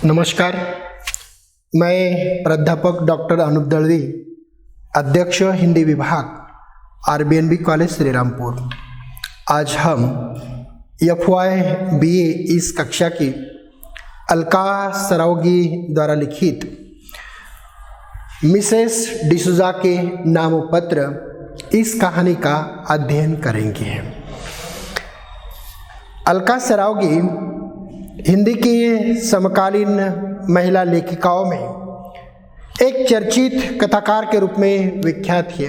नमस्कार, मैं प्राध्यापक डॉक्टर अनूप दलवी, अध्यक्ष हिंदी विभाग RBNB कॉलेज श्रीरामपुर। आज हम FY BA इस कक्षा की अलका सरावगी द्वारा लिखित मिसेस डिसूजा के नामपत्र इस कहानी का अध्ययन करेंगे। अलका सरावगी हिंदी की समकालीन महिला लेखिकाओं में एक चर्चित कथाकार के रूप में विख्यात है।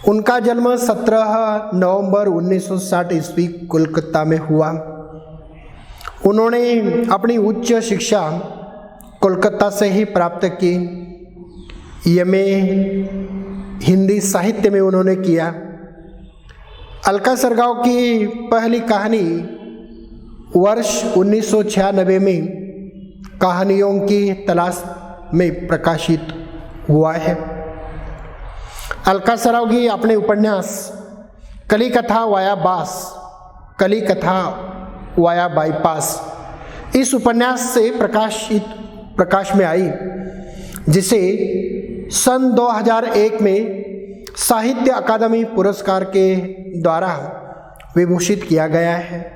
उनका जन्म 17 नवंबर 1960 ईस्वी कोलकाता में हुआ। उन्होंने अपनी उच्च शिक्षा कोलकाता से ही प्राप्त की। MA हिंदी साहित्य में उन्होंने किया। अलका सरावगी की पहली कहानी वर्ष 1996 में कहानियों की तलाश में प्रकाशित हुआ है। अलका सरावगी अपने उपन्यास कली कथा वाया बाईपास इस उपन्यास से प्रकाश में आई, जिसे सन 2001 में साहित्य अकादमी पुरस्कार के द्वारा विभूषित किया गया है।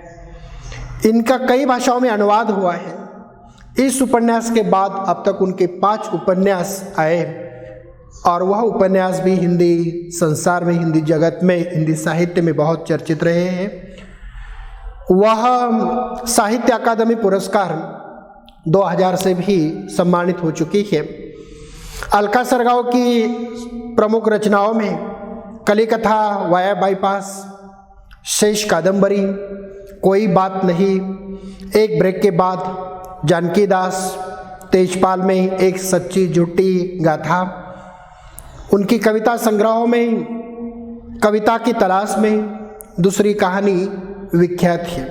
इनका कई भाषाओं में अनुवाद हुआ है। इस उपन्यास के बाद अब तक उनके 5 उपन्यास आए और वह उपन्यास भी हिंदी संसार में, हिंदी जगत में, हिंदी साहित्य में बहुत चर्चित रहे हैं। वह साहित्य अकादमी पुरस्कार 2000 से भी सम्मानित हो चुकी है। अलका सरावगी की प्रमुख रचनाओं में कली कथा वाया बाईपास, शेष कादम्बरी, कोई बात नहीं, एक ब्रेक के बाद, जानकी दास, तेजपाल में एक सच्ची झूठी गाथा, उनकी कविता संग्रहों में कविता की तलाश में दूसरी कहानी विख्यात है।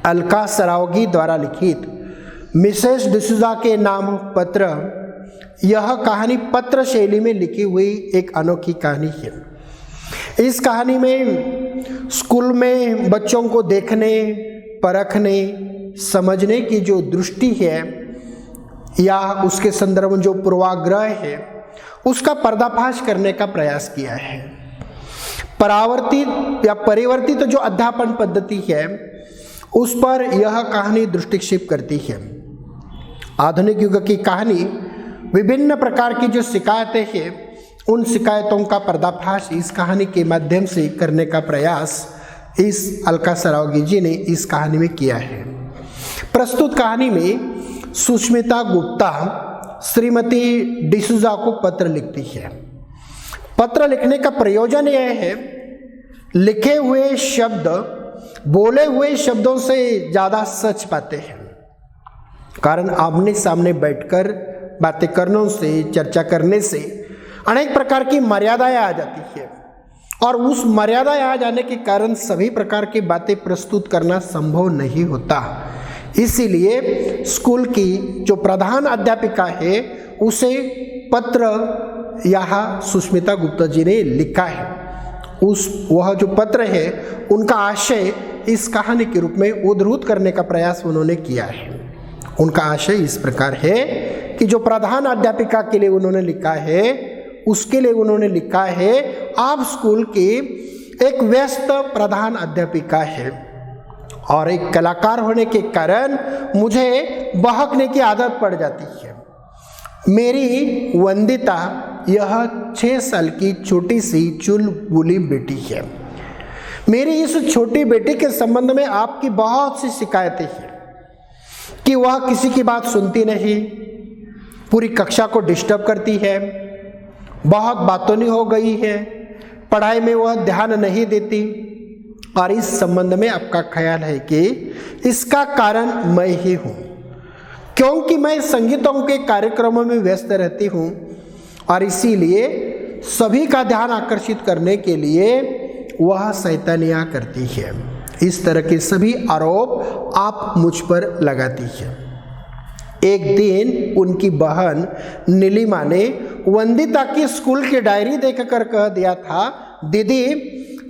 अलका सरावगी द्वारा लिखित मिसेस डिसूजा के नाम पत्र, यह कहानी पत्र शैली में लिखी हुई एक अनोखी कहानी है। इस कहानी में स्कूल में बच्चों को देखने, परखने, समझने की जो दृष्टि है या उसके संदर्भ में जो पूर्वाग्रह है, उसका पर्दाफाश करने का प्रयास किया है। परावर्तित या परिवर्तित जो अध्यापन पद्धति है, उस पर यह कहानी दृष्टिक्षेप करती है। आधुनिक युग की कहानी विभिन्न प्रकार की जो शिकायतें हैं, उन शिकायतों का पर्दाफाश इस कहानी के माध्यम से करने का प्रयास इस अलका सरावगी जी ने इस कहानी में किया है। प्रस्तुत कहानी में सुष्मिता गुप्ता श्रीमती डिसूजा को पत्र लिखती है। पत्र लिखने का प्रयोजन यह है, लिखे हुए शब्द बोले हुए शब्दों से ज़्यादा सच पाते हैं। कारण आमने सामने बैठकर बातें करने से, चर्चा करने से अनेक प्रकार की मर्यादाएं आ जाती है और उस मर्यादाएं आ जाने के कारण सभी प्रकार की बातें प्रस्तुत करना संभव नहीं होता। इसीलिए स्कूल की जो प्रधान अध्यापिका है, उसे पत्र यहाँ सुष्मिता गुप्ता जी ने लिखा है। वह जो पत्र है, उनका आशय इस कहानी के रूप में उद्धृत करने का प्रयास उन्होंने किया है। उनका आशय इस प्रकार है कि जो प्रधान अध्यापिका के लिए उन्होंने लिखा है, उसके लिए उन्होंने लिखा है, आप स्कूल की एक व्यस्त प्रधान अध्यापिका है और एक कलाकार होने के कारण मुझे बहकने की आदत पड़ जाती है। मेरी वंदिता यह 6 साल की छोटी सी चुलबुली बेटी है। मेरी इस छोटी बेटी के संबंध में आपकी बहुत सी शिकायतें हैं कि वह किसी की बात सुनती नहीं, पूरी कक्षा को डिस्टर्ब करती है, बहुत बातूनी हो गई है, पढ़ाई में वह ध्यान नहीं देती और इस संबंध में आपका ख्याल है कि इसका कारण मैं ही हूँ, क्योंकि मैं संगीतों के कार्यक्रमों में व्यस्त रहती हूँ और इसीलिए सभी का ध्यान आकर्षित करने के लिए वह शैतानियाँ करती है। इस तरह के सभी आरोप आप मुझ पर लगाती है। एक दिन उनकी बहन नीलिमा ने वंदिता की स्कूल की डायरी देखकर कह दिया था, दीदी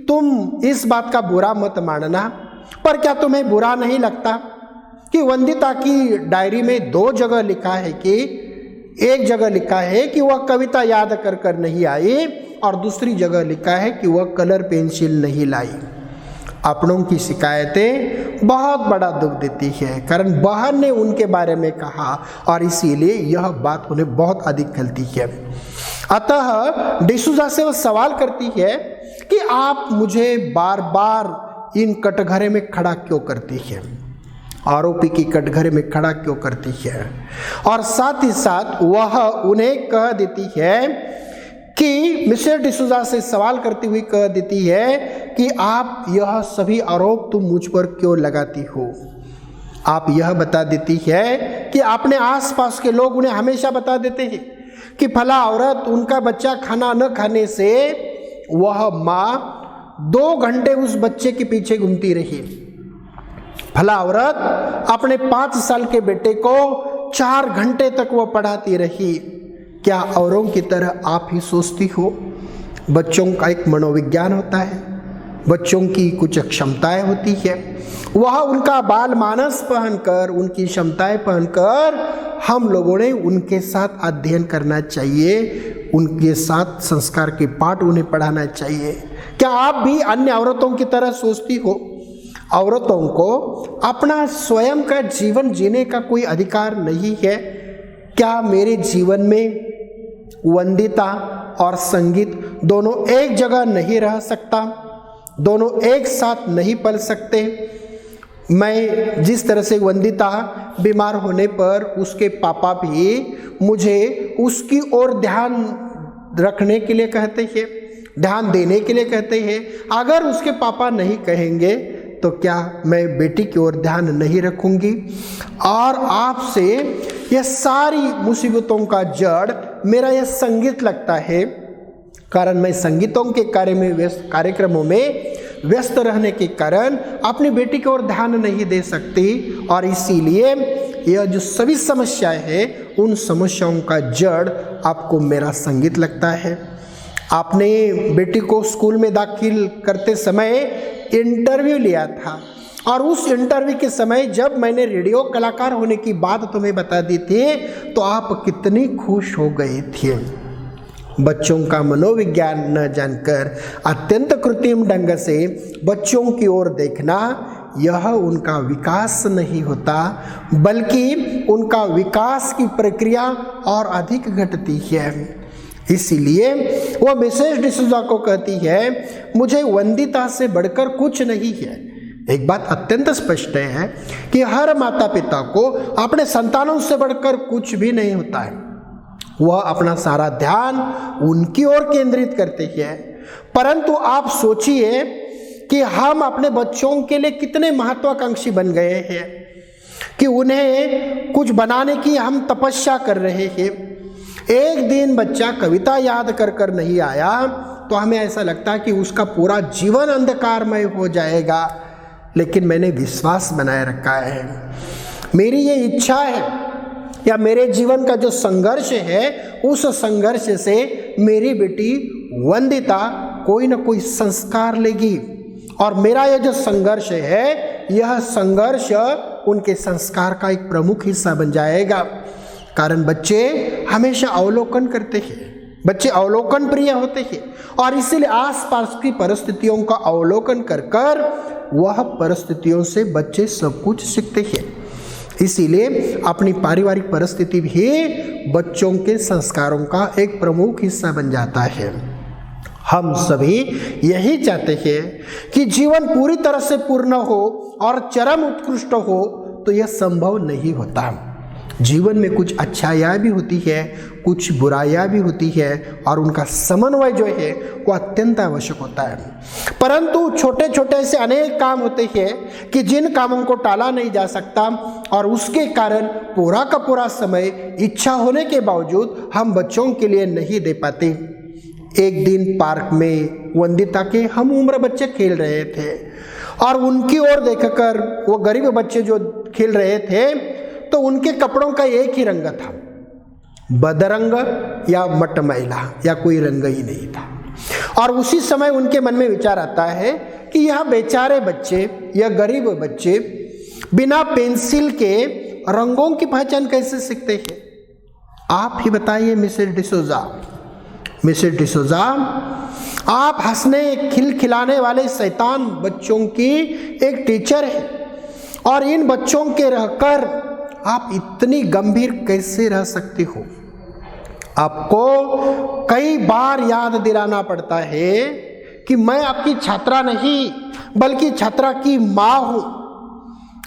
तुम इस बात का बुरा मत मानना, पर क्या तुम्हें बुरा नहीं लगता कि वंदिता की डायरी में 2 जगह लिखा है कि एक जगह लिखा है कि वह कविता याद कर कर नहीं आई और दूसरी जगह लिखा है कि वह कलर पेंसिल नहीं लाई। अपनों की शिकायतें बहुत बड़ा दुख देती है, कारण बहन ने उनके बारे में कहा और इसीलिए यह बात उन्हें बहुत अधिक खलती है। अतः डिसूजा से वह सवाल करती है कि आप मुझे बार बार इन कटघरे में खड़ा क्यों करती है, आरोपी की कटघरे में खड़ा क्यों करती है। और साथ ही साथ वह उन्हें कह देती है कि मिसेस डिसूजा से सवाल करती हुई कह देती है कि आप यह सभी आरोप तुम मुझ पर क्यों लगाती हो। आप यह बता देती है कि अपने आसपास के लोग उन्हें हमेशा बता देते हैं कि फला औरत, उनका बच्चा खाना न खाने से वह माँ 2 घंटे उस बच्चे के पीछे घूमती रही। फला औरत अपने 5 साल के बेटे को 4 घंटे तक वह पढ़ाती रही। क्या औरों की तरह आप ही सोचती हो? बच्चों का एक मनोविज्ञान होता है, बच्चों की कुछ क्षमताएं होती है, वह उनका बाल मानस पहनकर, उनकी क्षमताएं पहनकर हम लोगों ने उनके साथ अध्ययन करना चाहिए, उनके साथ संस्कार के पाठ उन्हें पढ़ाना चाहिए। क्या आप भी अन्य औरतों की तरह सोचती हो? औरतों को अपना स्वयं का जीवन जीने का कोई अधिकार नहीं है? क्या मेरे जीवन में वंदिता और संगीत दोनों एक जगह नहीं रह सकता? दोनों एक साथ नहीं पल सकते? मैं जिस तरह से वंदिता बीमार होने पर उसके पापा भी मुझे उसकी ओर ध्यान रखने के लिए कहते हैं, ध्यान देने के लिए कहते हैं, अगर उसके पापा नहीं कहेंगे तो क्या मैं बेटी की ओर ध्यान नहीं रखूंगी? और आपसे यह सारी मुसीबतों का जड़ मेरा यह संगीत लगता है, कारण मैं संगीतों के कार्यक्रमों में व्यस्त रहने के कारण अपनी बेटी की ओर ध्यान नहीं दे सकती और इसीलिए यह जो सभी समस्याएं हैं उन समस्याओं का जड़ आपको मेरा संगीत लगता है। आपने बेटी को स्कूल में दाखिल करते समय इंटरव्यू लिया था और उस इंटरव्यू के समय जब मैंने रेडियो कलाकार होने की बात तुम्हें बता दी थी तो आप कितनी खुश हो गए थे। बच्चों का मनोविज्ञान न जानकर अत्यंत कृत्रिम ढंग से बच्चों की ओर देखना, यह उनका विकास नहीं होता बल्कि उनका विकास की प्रक्रिया और अधिक घटती है। इसीलिए वह मिसेस डिसूजा को कहती है, मुझे वंदिता से बढ़कर कुछ नहीं है। एक बात अत्यंत स्पष्ट है कि हर माता पिता को अपने संतानों से बढ़कर कुछ भी नहीं होता है। वह अपना सारा ध्यान उनकी ओर केंद्रित करते हैं। परंतु आप सोचिए कि हम अपने बच्चों के लिए कितने महत्वाकांक्षी बन गए हैं कि उन्हें कुछ बनाने की हम तपस्या कर रहे हैं। एक दिन बच्चा कविता याद कर कर नहीं आया तो हमें ऐसा लगता है कि उसका पूरा जीवन अंधकारमय हो जाएगा, लेकिन मैंने विश्वास बनाए रखा है। मेरी ये इच्छा है या मेरे जीवन का जो संघर्ष है उस संघर्ष से मेरी बेटी वंदिता कोई ना कोई संस्कार लेगी और मेरा यह जो संघर्ष है यह संघर्ष उनके संस्कार का एक प्रमुख हिस्सा बन जाएगा। कारण बच्चे हमेशा अवलोकन करते हैं, बच्चे अवलोकन प्रिय होते हैं और इसीलिए आसपास की परिस्थितियों का अवलोकन कर कर वह परिस्थितियों से बच्चे सब कुछ सीखते हैं। इसीलिए अपनी पारिवारिक परिस्थिति भी बच्चों के संस्कारों का एक प्रमुख हिस्सा बन जाता है। हम सभी यही चाहते हैं कि जीवन पूरी तरह से पूर्ण हो और चरम उत्कृष्ट हो, तो यह संभव नहीं होता। जीवन में कुछ अच्छाइयाँ भी होती है, कुछ बुराइयाँ भी होती है और उनका समन्वय जो है वो अत्यंत आवश्यक होता है। परंतु छोटे छोटे ऐसे अनेक काम होते हैं कि जिन कामों को टाला नहीं जा सकता और उसके कारण पूरा का पूरा समय इच्छा होने के बावजूद हम बच्चों के लिए नहीं दे पाते। एक दिन पार्क में वंदिता के हम उम्र बच्चे खेल रहे थे और उनकी ओर देखकर वो गरीब बच्चे जो खेल रहे थे तो उनके कपड़ों का एक ही रंग था, बदरंग या मटमैला या कोई रंग ही नहीं था। और उसी समय उनके मन में विचार आता है कि यह बेचारे बच्चे, यह गरीब बच्चे बिना पेंसिल के रंगों की पहचान कैसे सीखते हैं? आप ही बताइए मिसेस डिसोजा। मिसेस डिसोजा, आप हंसने खिलखिलाने वाले शैतान बच्चों की एक टीचर है, और इन बच्चों के रहकर आप इतनी गंभीर कैसे रह सकती हो? आपको कई बार याद दिलाना पड़ता है कि मैं आपकी छात्रा नहीं बल्कि छात्रा की माँ हूं।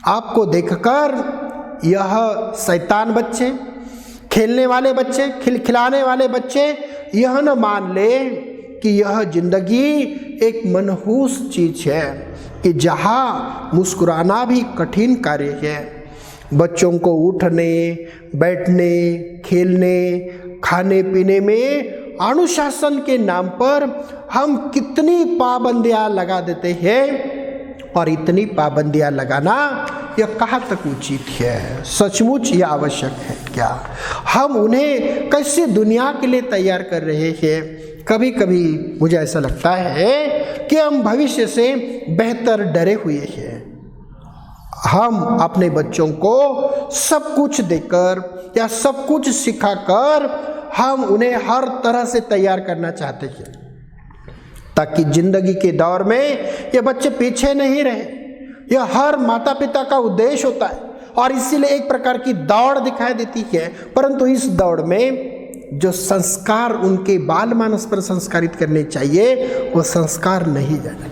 आपको देखकर यह शैतान बच्चे, खेलने वाले बच्चे, खिलखिलाने वाले बच्चे यह न मान ले कि यह जिंदगी एक मनहूस चीज है, कि जहाँ मुस्कुराना भी कठिन कार्य है। बच्चों को उठने, बैठने, खेलने, खाने पीने में अनुशासन के नाम पर हम कितनी पाबंदियां लगा देते हैं, और इतनी पाबंदियां लगाना यह कहाँ तक उचित है? सचमुच यह आवश्यक है क्या? हम उन्हें कैसे दुनिया के लिए तैयार कर रहे हैं? कभी कभी मुझे ऐसा लगता है कि हम भविष्य से बेहतर डरे हुए हैं। हम अपने बच्चों को सब कुछ देकर या सब कुछ सिखाकर हम उन्हें हर तरह से तैयार करना चाहते हैं, ताकि जिंदगी के दौर में ये बच्चे पीछे नहीं रहे। यह हर माता पिता का उद्देश्य होता है, और इसीलिए एक प्रकार की दौड़ दिखाई देती है। परंतु इस दौड़ में जो संस्कार उनके बाल मानस पर संस्कारित करने चाहिए, वो संस्कार नहीं जाते,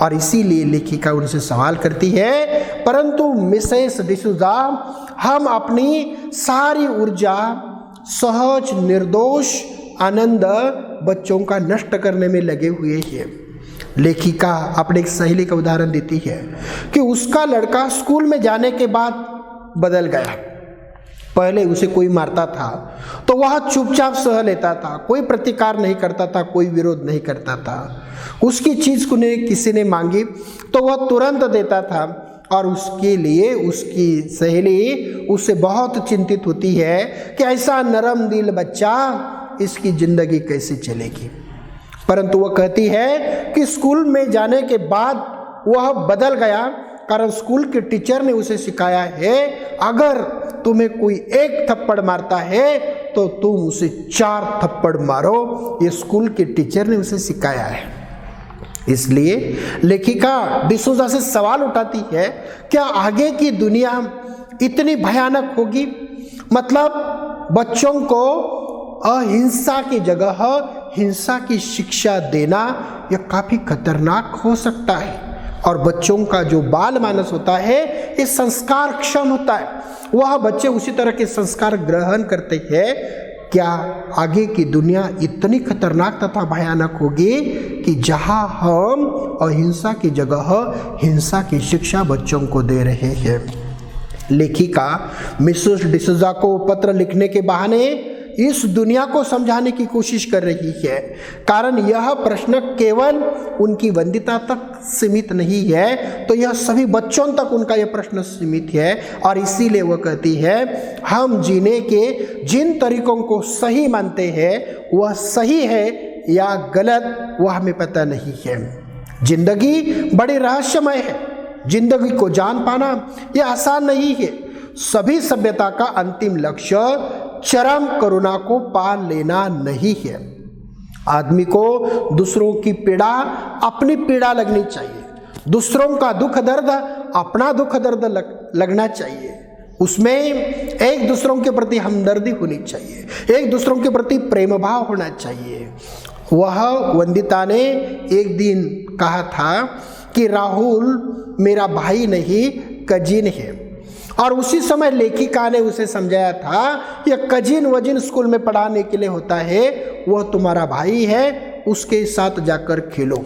और इसीलिए लेखिका उनसे सवाल करती है, परंतु मिसेस डिसूजा, हम अपनी सारी ऊर्जा सहज निर्दोष आनंद बच्चों का नष्ट करने में लगे हुए हैं। लेखिका अपने एक सहेली का उदाहरण देती है कि उसका लड़का स्कूल में जाने के बाद बदल गया। पहले उसे कोई मारता था तो वह चुपचाप सह लेता था, कोई प्रतिकार नहीं करता था, कोई विरोध नहीं करता था। उसकी चीज को किसी ने मांगी तो वह तुरंत देता था, और उसके लिए उसकी सहेली उससे बहुत चिंतित होती है कि ऐसा नरम दिल बच्चा, इसकी जिंदगी कैसे चलेगी। परंतु वह कहती है कि स्कूल में जाने के बाद वह बदल गया, कारण स्कूल के टीचर ने उसे सिखाया है, अगर तुम्हें कोई एक थप्पड़ मारता है तो तुम उसे 4 थप्पड़ मारो। ये स्कूल के टीचर ने उसे सिखाया है। इसलिए लेखिका डिसूजा से सवाल उठाती है, क्या आगे की दुनिया इतनी भयानक होगी? मतलब बच्चों को अहिंसा की जगह हिंसा की शिक्षा देना यह काफी खतरनाक हो सकता है, और बच्चों का जो बाल मानस होता है ये संस्कार क्षम होता है। वह बच्चे उसी तरह के संस्कार ग्रहण करते हैं। क्या आगे की दुनिया इतनी खतरनाक तथा भयानक होगी कि जहां हम अहिंसा की जगह हिंसा की शिक्षा बच्चों को दे रहे हैं? लेखिका मिसेस डिसूजा को पत्र लिखने के बहाने इस दुनिया को समझाने की कोशिश कर रही है, कारण यह प्रश्न केवल उनकी वंदिता तक सीमित नहीं है, तो यह सभी बच्चों तक उनका यह प्रश्न सीमित है। और इसीलिए वह कहती है, हम जीने के जिन तरीकों को सही मानते हैं वह सही है या गलत वह हमें पता नहीं है। जिंदगी बड़ी रहस्यमय है, जिंदगी को जान पाना यह आसान नहीं है। सभी सभ्यता का अंतिम लक्ष्य चरम करुणा को पाल लेना नहीं है। आदमी को दूसरों की पीड़ा अपनी पीड़ा लगनी चाहिए, दूसरों का दुख दर्द अपना दुख दर्द लगना चाहिए। उसमें एक दूसरों के प्रति हमदर्दी होनी चाहिए, एक दूसरों के प्रति प्रेम भाव होना चाहिए। वह वंदिता ने एक दिन कहा था कि राहुल मेरा भाई नहीं कजिन है, और उसी समय लेखिका ने उसे समझाया था यह कजिन वजिन स्कूल में पढ़ाने के लिए होता है, वह तुम्हारा भाई है, उसके साथ जाकर खेलो।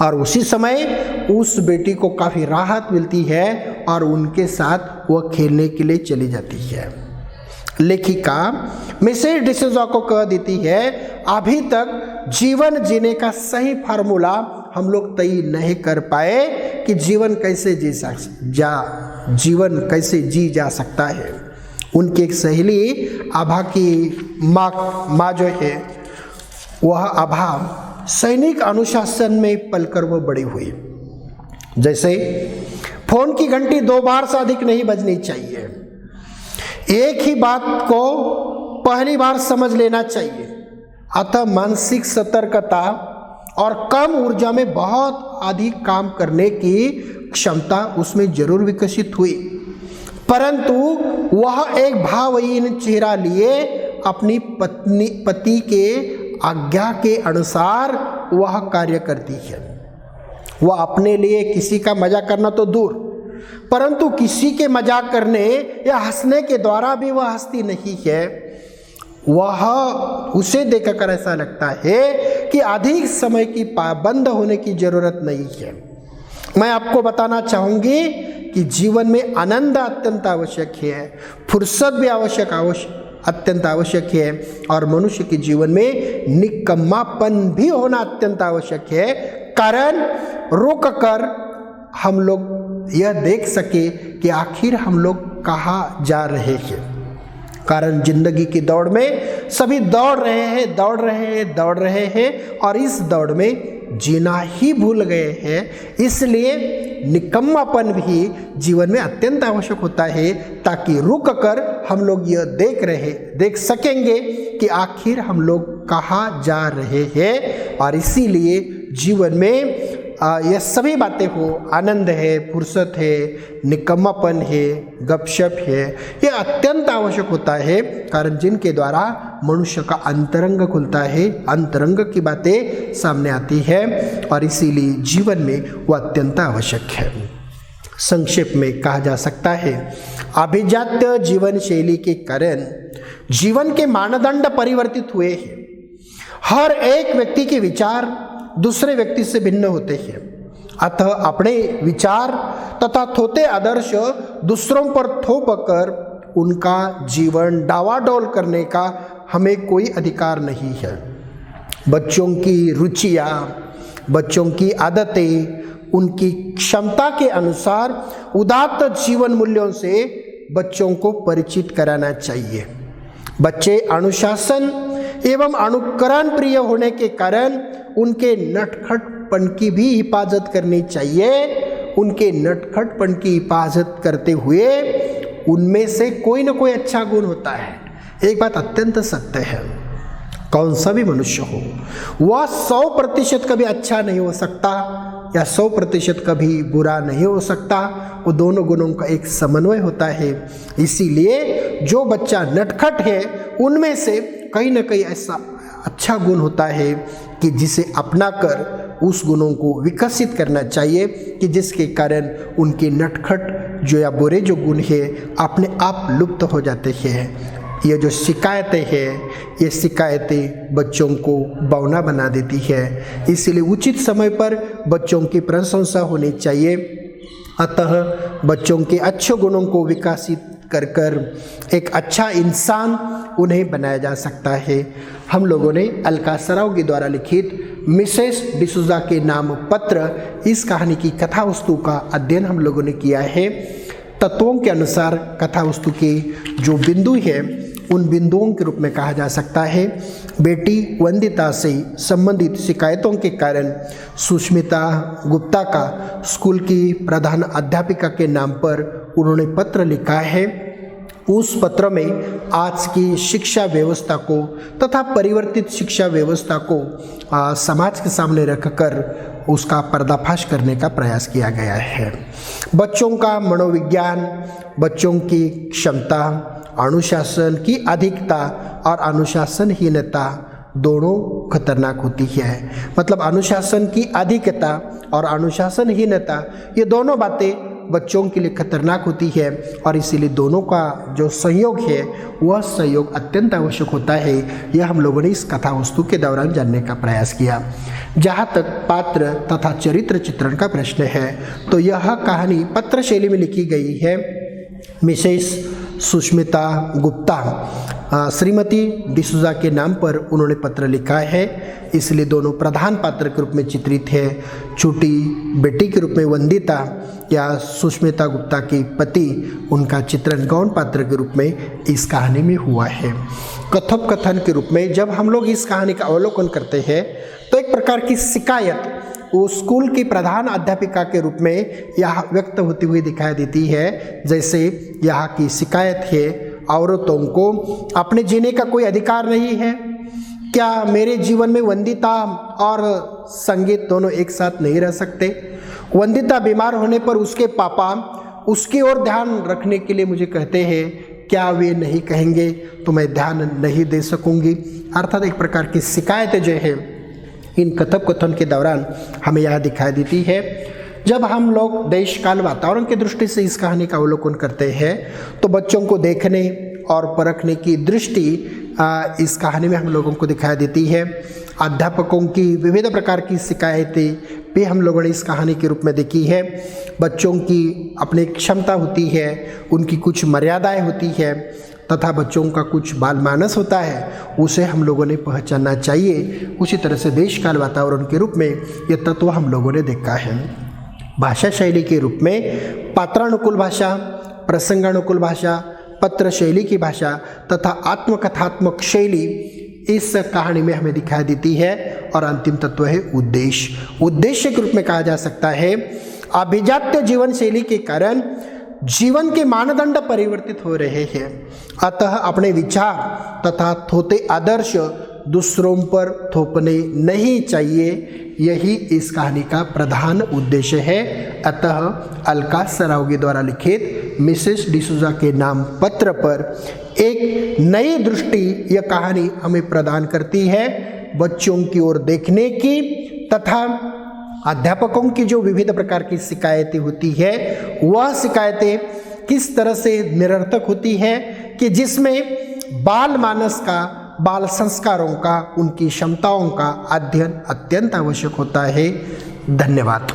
और उसी समय उस बेटी को काफ़ी राहत मिलती है और उनके साथ वह खेलने के लिए चली जाती है। लेखिका मिसेस डिसूजा को कह देती है, अभी तक जीवन जीने का सही फार्मूला हम लोग तय नहीं कर पाए कि जीवन कैसे जी जा सकता है। उनकी एक सहेली आभा की माँ जो है, वह आभा सैनिक अनुशासन में पलकर वह बड़ी हुई। जैसे फोन की घंटी 2 बार से अधिक नहीं बजनी चाहिए। एक ही बात को पहली बार समझ लेना चाहिए। अतः मानसिक सतर्कता और कम ऊर्जा में बहुत अधिक काम करने की क्षमता उसमें जरूर विकसित हुई, परंतु वह एक भावहीन चेहरा लिए अपनी पति के आज्ञा के अनुसार वह कार्य करती है। वह अपने लिए किसी का मजाक करना तो दूर, परंतु किसी के मजाक करने या हंसने के द्वारा भी वह हंसती नहीं है। वह उसे देखकर ऐसा लगता है कि अधिक समय की पाबंद होने की जरूरत नहीं है। मैं आपको बताना चाहूंगी कि जीवन में आनंद अत्यंत आवश्यक है, फुर्सत भी अत्यंत आवश्यक है, और मनुष्य के जीवन में निकम्मापन भी होना अत्यंत आवश्यक है। कारण रुक कर हम लोग यह देख सके कि आखिर हम लोग कहाँ जा रहे हैं। कारण जिंदगी की दौड़ में सभी दौड़ रहे हैं और इस दौड़ में जीना ही भूल गए हैं। इसलिए निकम्मापन भी जीवन में अत्यंत आवश्यक होता है, ताकि रुक कर हम लोग यह देख सकेंगे कि आखिर हम लोग कहाँ जा रहे हैं। और इसीलिए जीवन में यह सभी बातें हो, आनंद है, फुर्सत है, निकम्मापन है, गपशप है, यह अत्यंत आवश्यक होता है। कारण जिनके द्वारा मनुष्य का अंतरंग खुलता है, अंतरंग की बातें सामने आती है, और इसीलिए जीवन में वह अत्यंत आवश्यक है। संक्षेप में कहा जा सकता है, अभिजात्य जीवन शैली के कारण जीवन के मानदंड परिवर्तित हुए हैं। हर एक व्यक्ति के विचार दूसरे व्यक्ति से भिन्न होते हैं, अतः अपने विचार तथा थोते आदर्श दूसरों पर थोप कर उनका जीवन डावाडोल करने का हमें कोई अधिकार नहीं है। बच्चों की रुचियाँ, बच्चों की आदतें उनकी क्षमता के अनुसार उदात्त जीवन मूल्यों से बच्चों को परिचित कराना चाहिए। बच्चे अनुशासन एवं अनुकरण प्रिय होने के कारण उनके नटखटपन की भी हिफाजत करनी चाहिए। उनके नटखटपन की हिफाजत करते हुए उनमें से कोई ना कोई अच्छा गुण होता है। एक बात अत्यंत सत्य है, कौन सा भी मनुष्य हो वह 100% कभी अच्छा नहीं हो सकता या 100% कभी बुरा नहीं हो सकता। वो दोनों गुणों का एक समन्वय होता है। इसीलिए जो बच्चा नटखट है उनमें से कहीं ना कहीं ऐसा अच्छा गुण होता है कि जिसे अपनाकर उस गुणों को विकसित करना चाहिए, कि जिसके कारण उनके नटखट जो या बुरे जो गुण है अपने आप लुप्त हो जाते हैं। ये जो शिकायतें हैं, ये शिकायतें बच्चों को बौना बना देती है। इसलिए उचित समय पर बच्चों की प्रशंसा होनी चाहिए। अतः बच्चों के अच्छे गुणों को विकसित कर एक अच्छा इंसान उन्हें बनाया जा सकता है। हम लोगों ने अलका सराव के द्वारा लिखित मिसेस डिसूजा के नाम पत्र, इस कहानी की कथा वस्तु का अध्ययन हम लोगों ने किया है। तत्वों के अनुसार कथा वस्तु के जो बिंदु है उन बिंदुओं के रूप में कहा जा सकता है, बेटी वंदिता से संबंधित शिकायतों के कारण सुष्मिता गुप्ता का स्कूल की प्रधान अध्यापिका के नाम पर उन्होंने पत्र लिखा है। उस पत्र में आज की शिक्षा व्यवस्था को तथा परिवर्तित शिक्षा व्यवस्था को समाज के सामने रखकर उसका पर्दाफाश करने का प्रयास किया गया है। बच्चों का मनोविज्ञान, बच्चों की क्षमता, अनुशासन की अधिकता और अनुशासनहीनता दोनों खतरनाक होती है। मतलब अनुशासन की अधिकता और अनुशासनहीनता, ये दोनों बातें बच्चों के लिए खतरनाक होती है, और इसीलिए दोनों का जो सहयोग है वह सहयोग अत्यंत आवश्यक होता है। यह हम लोगों ने इस कथा वस्तु के दौरान जानने का प्रयास किया। जहाँ तक पात्र तथा चरित्र चित्रण का प्रश्न है, तो यह कहानी पत्र शैली में लिखी गई है। मिसेस सुष्मिता गुप्ता श्रीमती डिसूजा के नाम पर उन्होंने पत्र लिखा है, इसलिए दोनों प्रधान पात्र के रूप में चित्रित है। छोटी बेटी के रूप में वंदिता या सुष्मिता गुप्ता के पति, उनका चित्रण गौण पात्र के रूप में इस कहानी में हुआ है। कथोपकथन के रूप में जब हम लोग इस कहानी का अवलोकन करते हैं तो एक प्रकार की शिकायत वो स्कूल की प्रधान अध्यापिका के रूप में यह व्यक्त होती हुई दिखाई देती है। जैसे यहाँ की शिकायत है, औरतों को अपने जीने का कोई अधिकार नहीं है। क्या मेरे जीवन में वंदिता और संगीत दोनों एक साथ नहीं रह सकते? वंदिता बीमार होने पर उसके पापा उसकी ओर ध्यान रखने के लिए मुझे कहते हैं, क्या वे नहीं कहेंगे तो मैं ध्यान नहीं दे सकूंगी। अर्थात एक प्रकार की शिकायत जो है इन कथोपकथन के दौरान हमें यह दिखाई देती है। जब हम लोग देश काल वातावरण की दृष्टि से इस कहानी का अवलोकन करते हैं तो बच्चों को देखने और परखने की दृष्टि इस कहानी में हम लोगों को दिखाई देती है। अध्यापकों की विविध प्रकार की शिकायतें भी हम लोगों ने इस कहानी के रूप में देखी है। बच्चों की अपनी क्षमता होती है, उनकी कुछ मर्यादाएं होती है तथा बच्चों का कुछ बाल मानस होता है, उसे हम लोगों ने पहचानना चाहिए। उसी तरह से देश काल वातावरण के रूप में ये तत्व हम लोगों ने देखा है। भाषा शैली के रूप में पात्रानुकूल भाषा, प्रसंगानुकूल भाषा, पत्र शैली की भाषा तथा आत्मकथात्मक शैली इस कहानी में हमें दिखाई देती है। और अंतिम तत्व है उद्देश्य। उद्देश्य के रूप में कहा जा सकता है अभिजात्य जीवन शैली के कारण जीवन के मानदंड परिवर्तित हो रहे हैं, अतः अपने विचार तथा थोते आदर्श दूसरों पर थोपने नहीं चाहिए। यही इस कहानी का प्रधान उद्देश्य है। अतः अलका सरावगी द्वारा लिखित मिसेस डिसूजा के नाम पत्र पर एक नई दृष्टि यह कहानी हमें प्रदान करती है, बच्चों की ओर देखने की तथा अध्यापकों की जो विविध प्रकार की शिकायतें होती है वह शिकायतें किस तरह से निरर्थक होती है कि जिसमें बाल मानस का, बाल संस्कारों का, उनकी क्षमताओं का अध्ययन अत्यंत आवश्यक होता है। धन्यवाद।